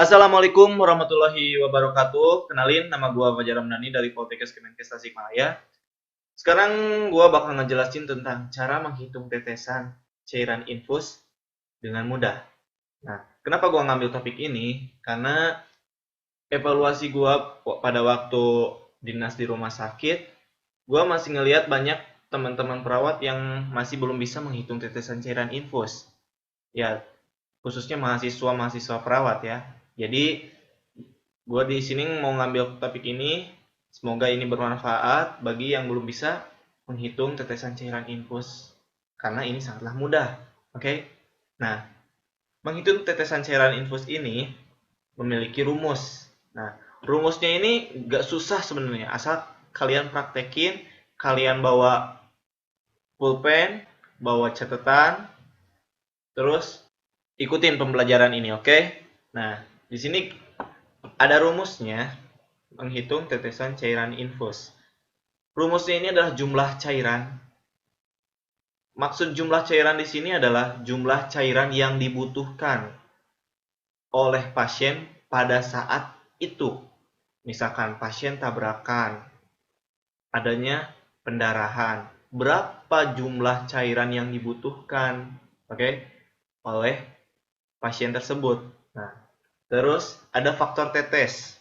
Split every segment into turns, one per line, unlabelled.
Assalamualaikum warahmatullahi wabarakatuh. Kenalin, nama gua Fajar Ramdhani dari Poltekkes Kemenkes Tasikmalaya. Sekarang gua bakal ngejelasin tentang cara menghitung tetesan cairan infus dengan mudah. Nah, kenapa gua ngambil topik ini? Karena evaluasi gua pada waktu dinas di rumah sakit, gua masih ngelihat banyak teman-teman perawat yang masih belum bisa menghitung tetesan cairan infus. Ya, khususnya mahasiswa-mahasiswa perawat ya. Jadi gue di sini mau ngambil topik ini, semoga ini bermanfaat bagi yang belum bisa menghitung tetesan cairan infus, karena ini sangatlah mudah. Oke, nah, menghitung tetesan cairan infus ini memiliki rumus. Nah, rumusnya ini gak susah sebenarnya, asal kalian praktekin, kalian bawa pulpen, bawa catatan, terus ikutin pembelajaran ini, oke? Nah, di sini ada rumusnya menghitung tetesan cairan infus. Rumusnya ini adalah jumlah cairan. Maksud jumlah cairan di sini adalah jumlah cairan yang dibutuhkan oleh pasien pada saat itu. Misalkan pasien tabrakan, adanya pendarahan, berapa jumlah cairan yang dibutuhkan, oleh pasien tersebut. Nah, terus ada faktor tetes.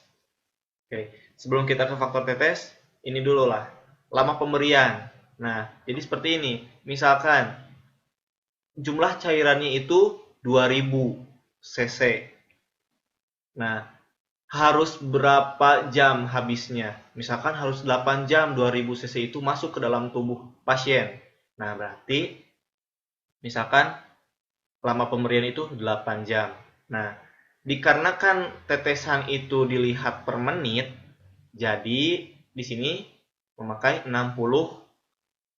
Sebelum kita ke faktor tetes, ini dulu lah, lama pemberian. Nah, jadi seperti ini. Misalkan jumlah cairannya itu 2000 cc. Nah, harus berapa jam habisnya? Misalkan harus 8 jam 2000 cc itu masuk ke dalam tubuh pasien. Nah, berarti misalkan lama pemberian itu 8 jam. Nah, dikarenakan tetesan itu dilihat per menit, jadi di sini memakai 60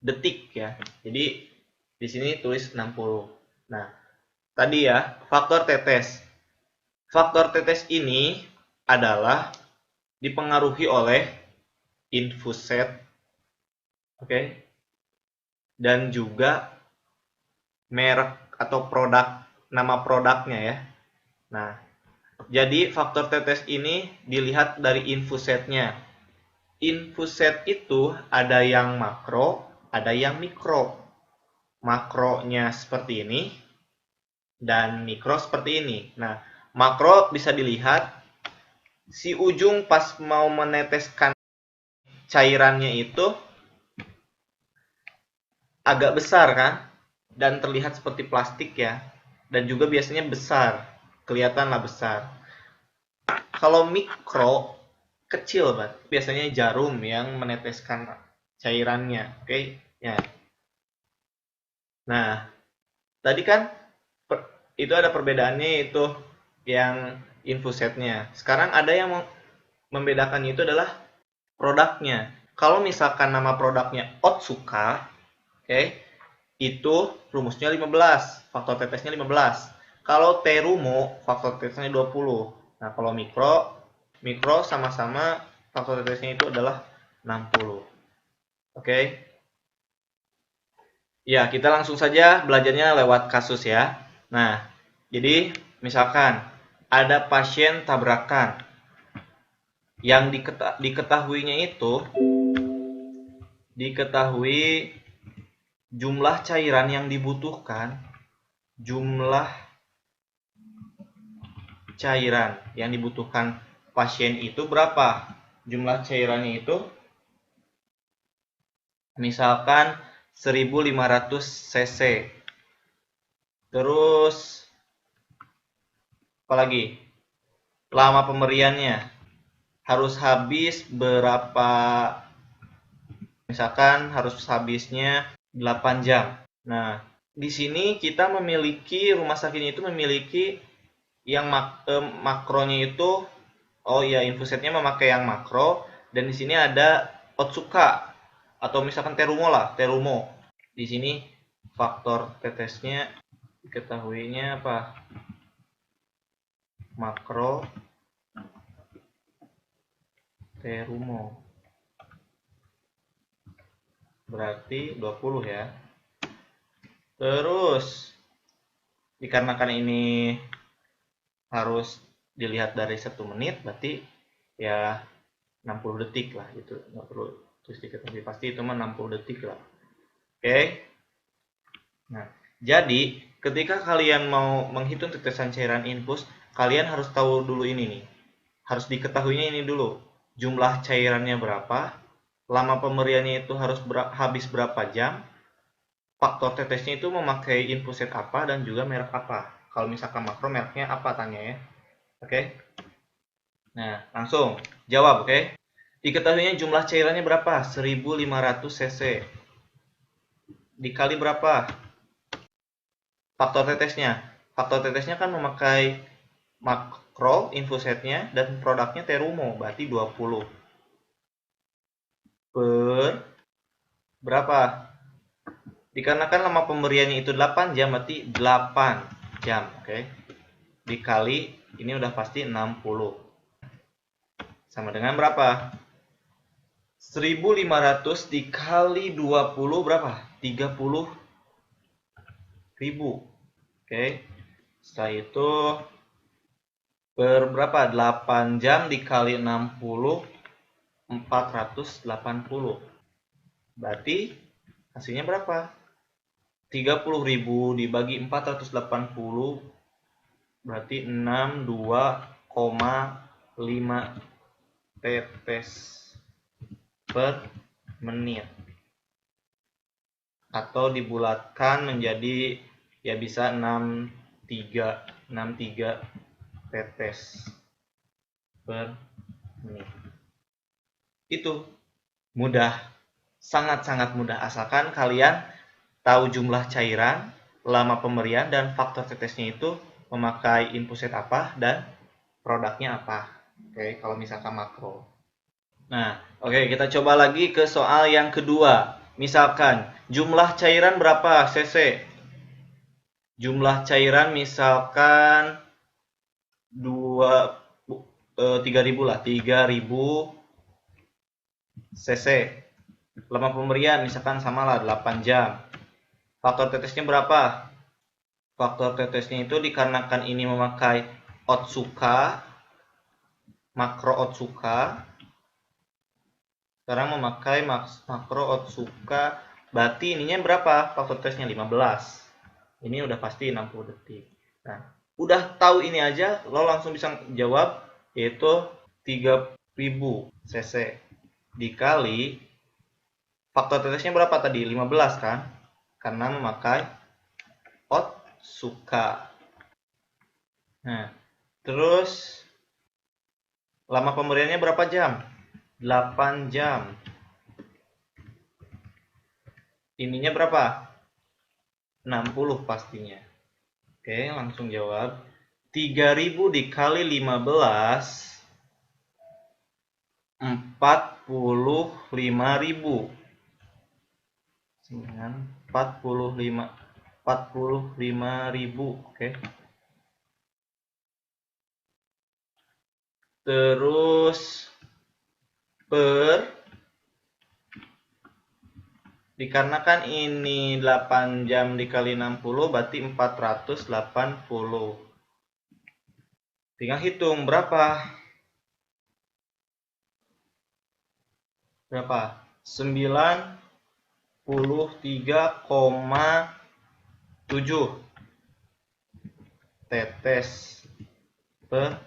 detik ya. Jadi di sini tulis 60. Nah, tadi ya, faktor tetes. Faktor tetes ini adalah dipengaruhi oleh infus set, dan juga merek atau nama produknya ya. Nah, jadi faktor tetes ini dilihat dari infus setnya. Infus set itu ada yang makro, ada yang mikro. Makronya seperti ini dan mikro seperti ini. Nah, makro bisa dilihat si ujung pas mau meneteskan cairannya itu agak besar kan, dan terlihat seperti plastik ya, dan juga biasanya besar, kelihatanlah besar. Kalau mikro kecil banget, biasanya jarum yang meneteskan cairannya, ya. Nah, tadi kan itu ada perbedaannya, itu yang infusetnya. Sekarang ada yang membedakannya itu adalah produknya. Kalau misalkan nama produknya Otsuka, itu rumusnya 15, faktor tetesnya 15. Kalau Terumo, faktor tetesnya 20. Nah, kalau mikro sama-sama faktor tetesnya itu adalah 60. Ya, kita langsung saja belajarnya lewat kasus ya. Nah, jadi misalkan ada pasien tabrakan yang diketahui jumlah cairan yang dibutuhkan, pasien itu berapa? Jumlah cairannya itu misalkan 1500 cc. Terus apalagi? Lama pemberiannya harus habis berapa? Misalkan harus habisnya 8 jam. Nah, di sini kita memiliki, rumah sakit itu memiliki yang makronya itu, infusetnya memakai yang makro, dan di sini ada Otsuka atau misalkan Terumo. Di sini faktor tetesnya diketahuinya apa? Makro Terumo. Berarti 20 ya. Terus dikarenakan ini harus dilihat dari 1 menit berarti ya 60 detik lah gitu, nggak perlu terus diketahui pasti itu mah 60 detik lah. Oke. Nah, jadi ketika kalian mau menghitung tetesan cairan infus, kalian harus tahu dulu ini nih, harus diketahuinya ini dulu, jumlah cairannya berapa, lama pemberiannya itu harus habis berapa jam, faktor tetesnya itu memakai infuset apa, dan juga merek apa. Kalau misalkan makro, mereknya apa tanya ya. Oke. Nah, langsung jawab, oke. Diketahuinya jumlah cairannya berapa? 1500 cc. Dikali berapa? Faktor tetesnya. Faktor tetesnya kan memakai makro infusetnya dan produknya Terumo, berarti 20 per berapa? Dikarenakan lama pemberiannya itu 8 jam, berarti 8 jam, oke. Dikali, ini udah pasti 60. Sama dengan berapa? 1500 dikali 20 berapa? 30 ribu. Oke. Setelah itu berapa? 8 jam dikali 60, 480. Berarti hasilnya berapa? 30.000 dibagi 480 berarti 62,5 tetes per menit. Atau dibulatkan menjadi ya bisa 63 tetes per menit. Itu mudah, sangat-sangat mudah, asalkan kalian tahu jumlah cairan, lama pemberian, dan faktor tetesnya itu memakai infuset apa dan produknya apa. Oke, kalau misalkan makro. Nah, oke, kita coba lagi ke soal yang kedua. Misalkan jumlah cairan berapa cc? Jumlah cairan misalkan 3000 lah, 3000 cc. Lama pemberian misalkan sama lah 8 jam. Faktor tetesnya berapa? Faktor tetesnya itu dikarenakan ini memakai Otsuka, makro Otsuka. Sekarang memakai makro Otsuka, berarti ininya berapa? Faktor tetesnya 15. Ini udah pasti 60 detik. Nah, udah tahu ini aja, lo langsung bisa jawab, yaitu 3000 cc dikali faktor tetesnya berapa tadi? 15 kan? Karena memakai Otsuka. Nah, terus lama pemberiannya berapa jam? 8 jam. Ininya berapa? 60 pastinya. Oke, langsung jawab. 3000 dikali 15, 45.000. 45.000, oke. Terus per, dikarenakan ini 8 jam dikali 60 berarti 480. Tinggal hitung berapa? 93,7 tetes per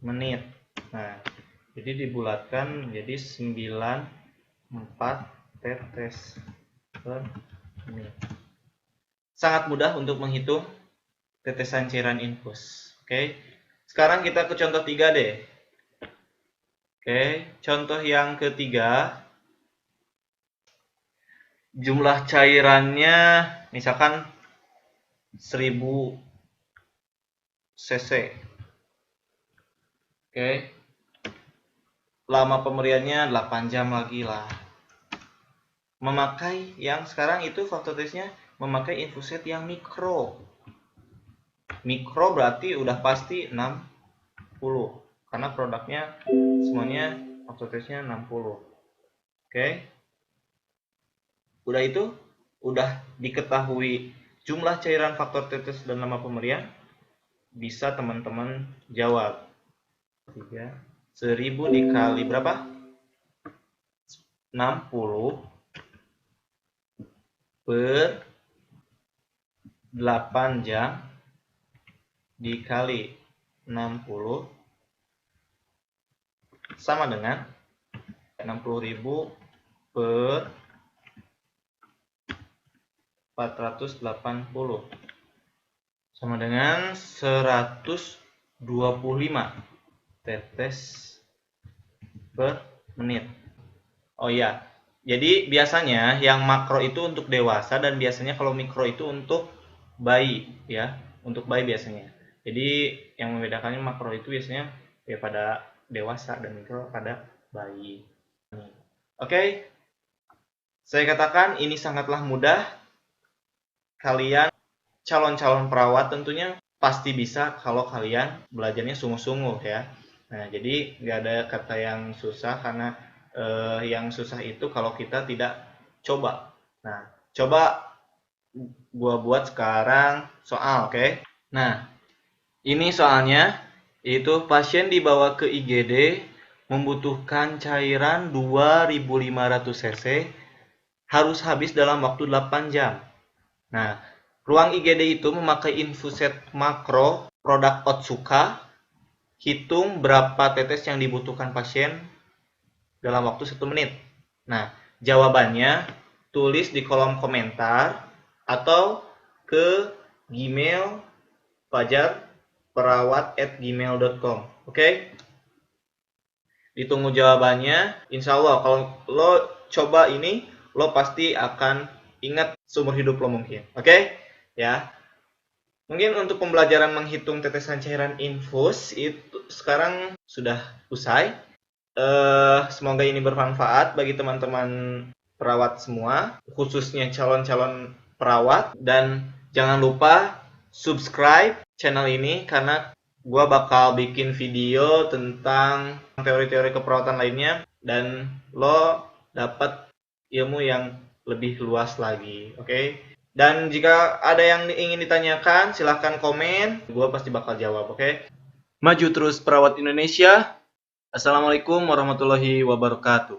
menit. Nah, jadi dibulatkan menjadi 94 tetes per menit. Sangat mudah untuk menghitung tetesan cairan infus. Oke. Sekarang kita ke contoh 3 deh. Oke, contoh yang ketiga. Jumlah cairannya misalkan 1000 cc. Oke. Lama pemberiannya 8 jam lagi lah. Memakai yang sekarang itu faktor tesnya memakai infuset yang mikro. Mikro berarti udah pasti 60. Karena produknya semuanya faktor tesnya 60. Oke. Udah itu, udah diketahui jumlah cairan, faktor tetes, dan lama pemberian. bisa teman-teman jawab. 1000 dikali berapa? 60 per 8 jam dikali 60 sama dengan 60.000 per 480 sama dengan 125 tetes per menit. Oh ya, jadi biasanya yang makro itu untuk dewasa dan biasanya kalau mikro itu untuk bayi ya, untuk bayi biasanya. Jadi yang membedakannya makro itu biasanya ya pada dewasa dan mikro pada bayi. Oke, saya katakan ini sangatlah mudah. Kalian calon-calon perawat tentunya pasti bisa kalau kalian belajarnya sungguh-sungguh ya. Nah, jadi nggak ada kata yang susah karena yang susah itu kalau kita tidak coba. Nah, coba gua buat sekarang soal, oke? Nah, ini soalnya yaitu pasien dibawa ke IGD membutuhkan cairan 2500 cc harus habis dalam waktu 8 jam. Nah, ruang IGD itu memakai infuset makro produk Otsuka. Hitung berapa tetes yang dibutuhkan pasien dalam waktu 1 menit. Nah, jawabannya tulis di kolom komentar atau ke Gmail fajarperawat@gmail.com. Oke? Ditunggu jawabannya. Insya Allah kalau lo coba ini, lo pasti akan ingat seumur hidup lo mungkin. Oke? Ya. Mungkin untuk pembelajaran menghitung tetesan cairan infus itu sekarang sudah usai. Semoga ini bermanfaat bagi teman-teman perawat semua, khususnya calon-calon perawat. Dan jangan lupa subscribe channel ini karena gua bakal bikin video tentang teori-teori keperawatan lainnya dan lo dapat ilmu yang lebih luas lagi, oke? Dan jika ada yang ingin ditanyakan, silahkan komen, gua pasti bakal jawab, oke? Maju terus perawat Indonesia. Assalamualaikum warahmatullahi wabarakatuh.